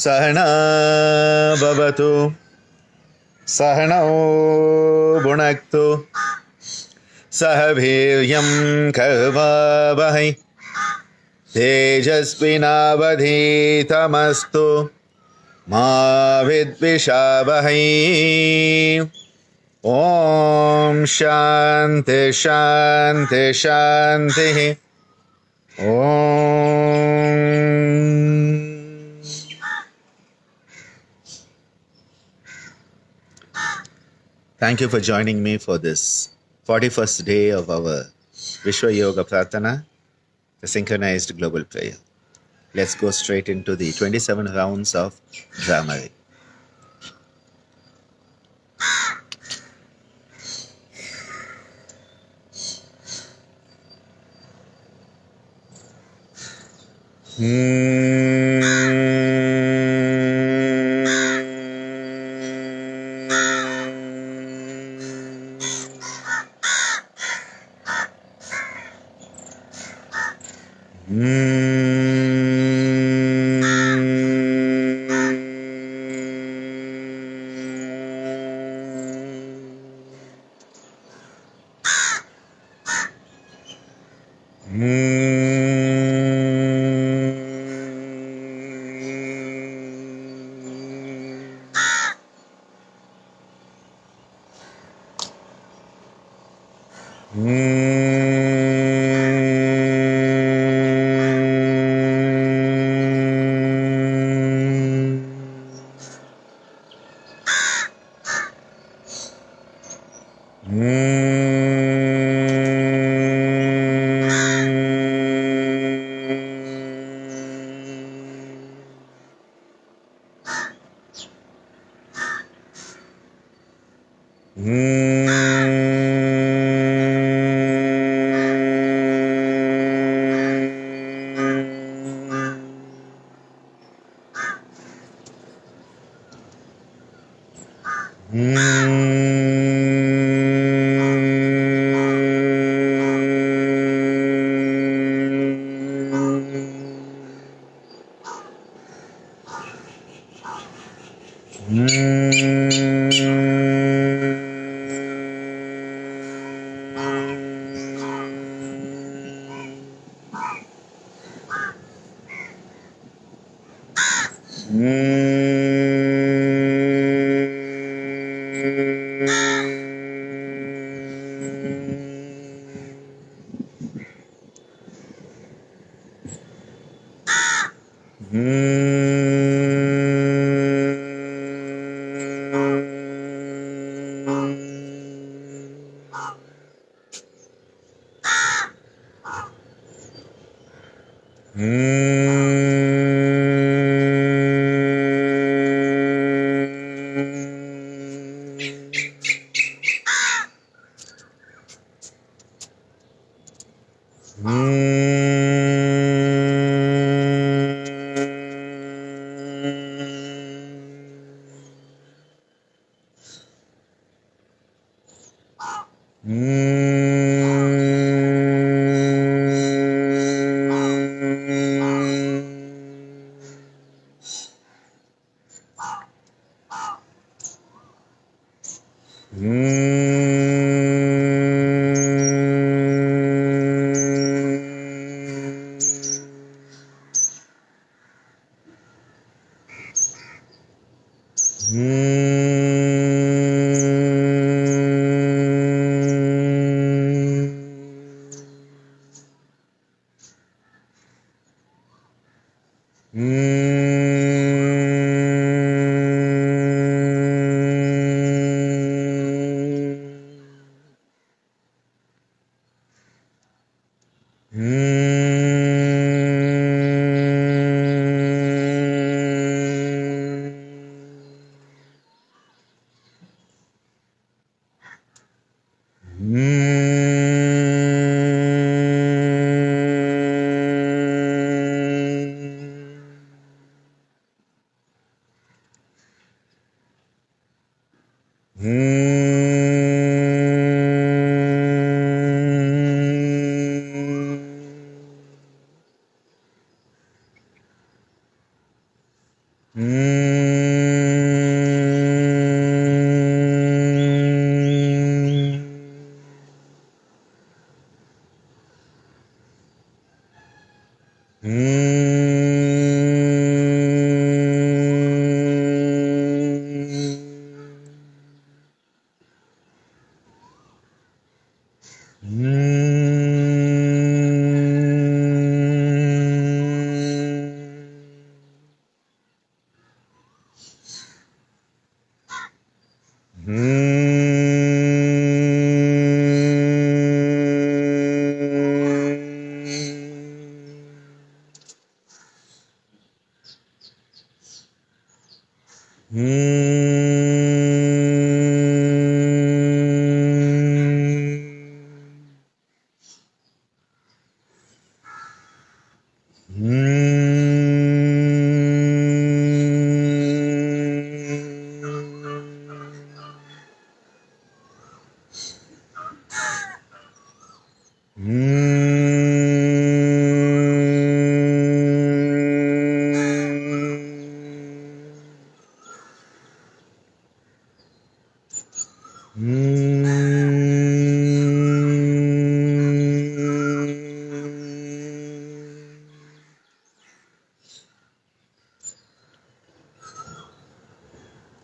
सहना भवतु सहनौ भुनक्तु सह वीर्यं कर्वावहै तेजस्विनावधीतमस्तु मा विद्विषावहै। ॐ शान्ति शान्ति शान्तिः। Thank you for joining me for this 41st day of our Vishwa Yoga Pratana, the synchronized global prayer. Let's go straight into the 27 rounds of Bhramari.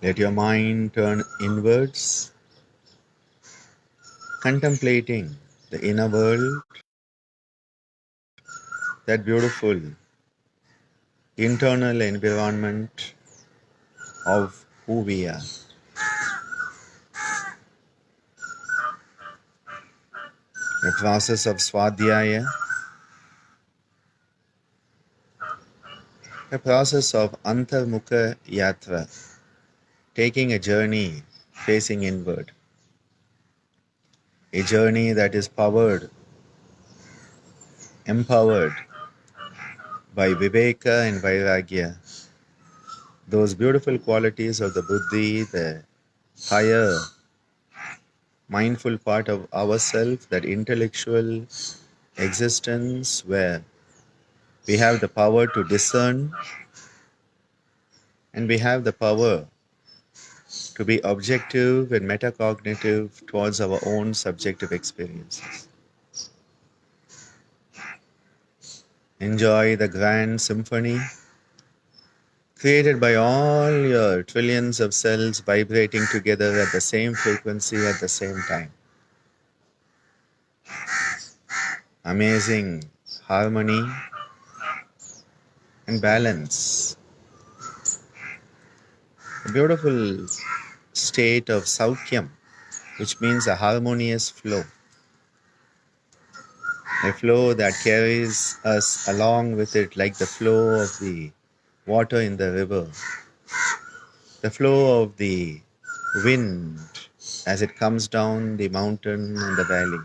Let your mind turn inwards, contemplating the inner world, that beautiful internal environment of who we are. The process of Swadhyaya, the process of Antarmukha Yatra, taking a journey facing inward, a journey that is powered, empowered by Viveka and Vairagya, those beautiful qualities of the Buddhi, the higher mindful part of ourself, that intellectual existence where we have the power to discern and we have the power to be objective and metacognitive towards our own subjective experiences. Enjoy the grand symphony created by all your trillions of cells vibrating together at the same frequency at the same time. Amazing harmony and balance. A beautiful state of Saukyam, which means a harmonious flow. A flow that carries us along with it like the flow of the water in the river, the flow of the wind as it comes down the mountain and the valley.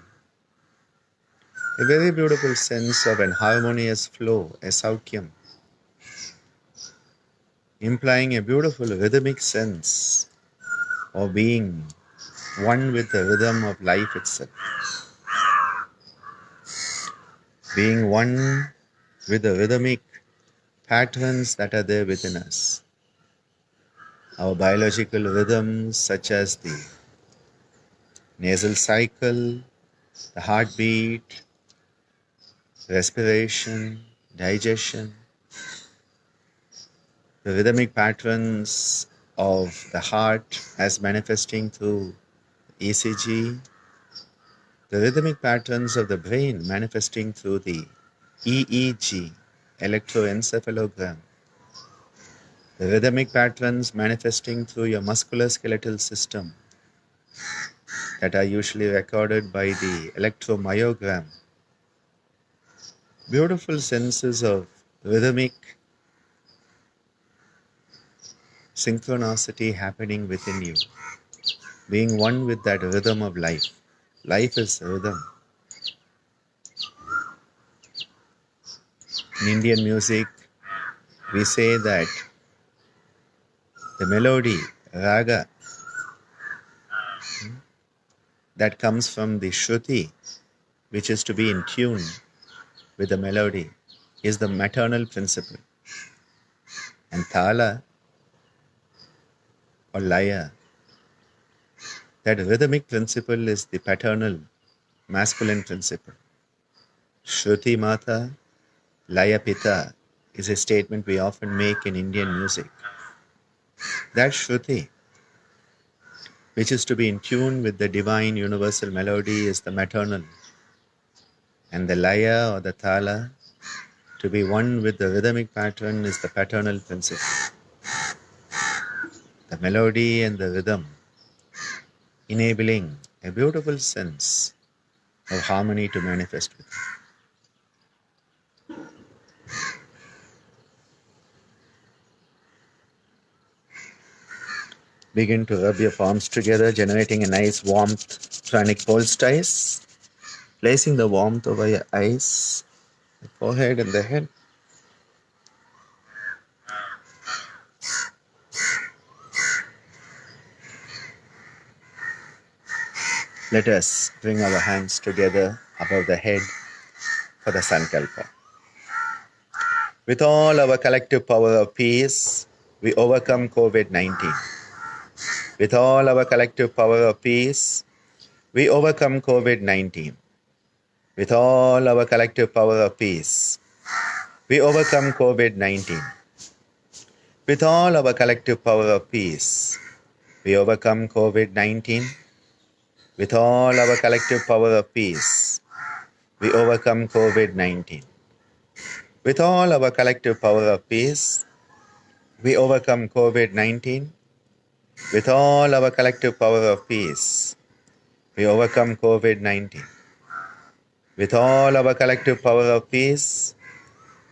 A very beautiful sense of an harmonious flow, a Saukyam, implying a beautiful rhythmic sense of being one with the rhythm of life itself. Being one with the rhythmic patterns that are there within us. Our biological rhythms, such as the nasal cycle, the heartbeat, respiration, digestion, the rhythmic patterns of the heart as manifesting through ECG, the rhythmic patterns of the brain manifesting through the EEG, electroencephalogram, the rhythmic patterns manifesting through your musculoskeletal system that are usually recorded by the electromyogram. Beautiful senses of rhythmic synchronicity happening within you, being one with that rhythm of life. Life is rhythm. In Indian music, we say that the melody, raga, that comes from the Shruti, which is to be in tune with the melody, is the maternal principle. And Thala or Laya, that rhythmic principle is the paternal, masculine principle. Shruti Mata, Laya Pita is a statement we often make in Indian music. That Shruti, which is to be in tune with the divine universal melody, is the maternal. And the Laya or the Thala, to be one with the rhythmic pattern, is the paternal principle. The melody and the rhythm enabling a beautiful sense of harmony to manifest with you. Begin to rub your palms together, generating a nice warmth pranic poultice. Placing the warmth over your eyes, the forehead, and the head. Let us bring our hands together above the head for the Sankalpa. With all our collective power of peace, we overcome COVID-19. With all our collective power of peace, we overcome COVID-19. With all our collective power of peace, we overcome COVID-19. With all our collective power of peace, we overcome COVID-19. With all our collective power of peace, we overcome COVID-19. With all our collective power of peace, we overcome COVID-19. With all our collective power of peace, we overcome COVID-19. With all our collective power of peace,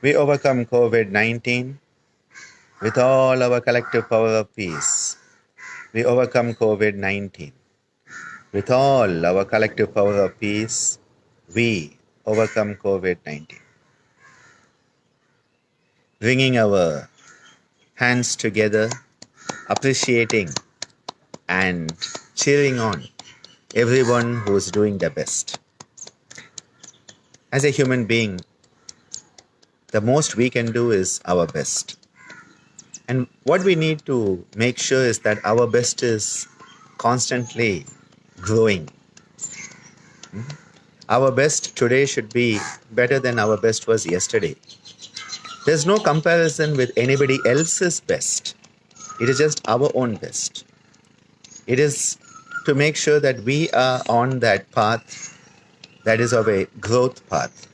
we overcome COVID-19. With all our collective power of peace, we overcome COVID-19. With all our collective power of peace, we overcome COVID-19. Bringing our hands together, appreciating and cheering on everyone who is doing their best. As a human being, the most we can do is our best. And what we need to make sure is that our best is constantly growing. Our best today should be better than our best was yesterday. There's no comparison with anybody else's best. It is just our own best. It is to make sure that we are on that path that is of a growth path.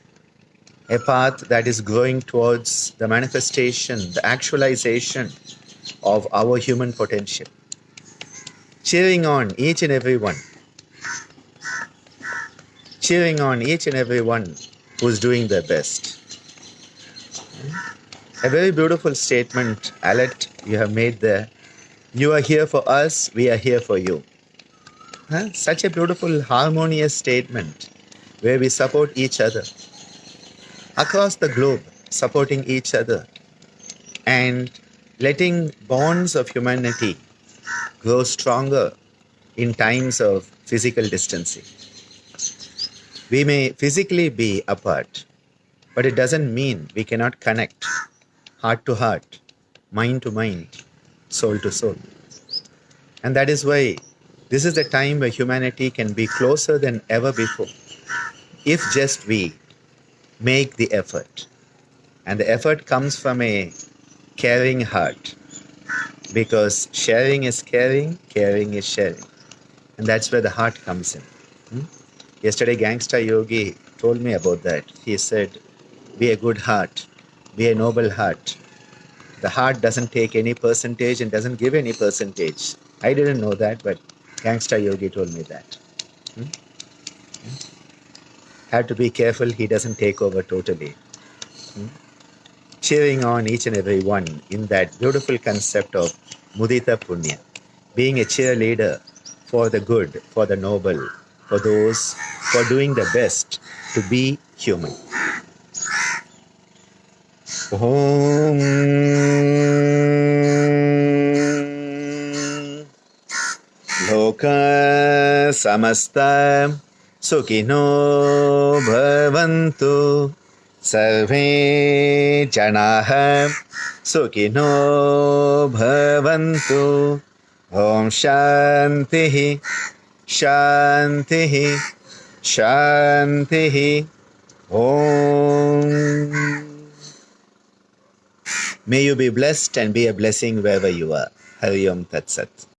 A path that is growing towards the manifestation, the actualization of our human potential. Cheering on each and every one. Cheering on each and every one who's doing their best. A very beautiful statement, Alet, you have made there. You are here for us, we are here for you. Such a beautiful, harmonious statement where we support each other. Across the globe, supporting each other and letting bonds of humanity grow stronger in times of physical distancing. We may physically be apart, but it doesn't mean we cannot connect heart to heart, mind to mind, soul to soul. And that is why this is the time where humanity can be closer than ever before, if just we make the effort. And the effort comes from a caring heart, because sharing is caring, caring is sharing. And that's where the heart comes in. Yesterday, Gangsta Yogi told me about that. He said, be a good heart, be a noble heart. The heart doesn't take any percentage and doesn't give any percentage. I didn't know that, but Gangsta Yogi told me that. Have to be careful he doesn't take over totally. Cheering on each and every one in that beautiful concept of Mudita Punya. Being a cheerleader for the good, for the noble, for those who are doing the best to be human. Om Loka Samasta Sukhino Bhavantu Sarve Janaha Sukhino Bhavantu Om Shantihi Shantihi Shantihi Om. May you be blessed and be a blessing wherever you are. Hari Om Tat Sat.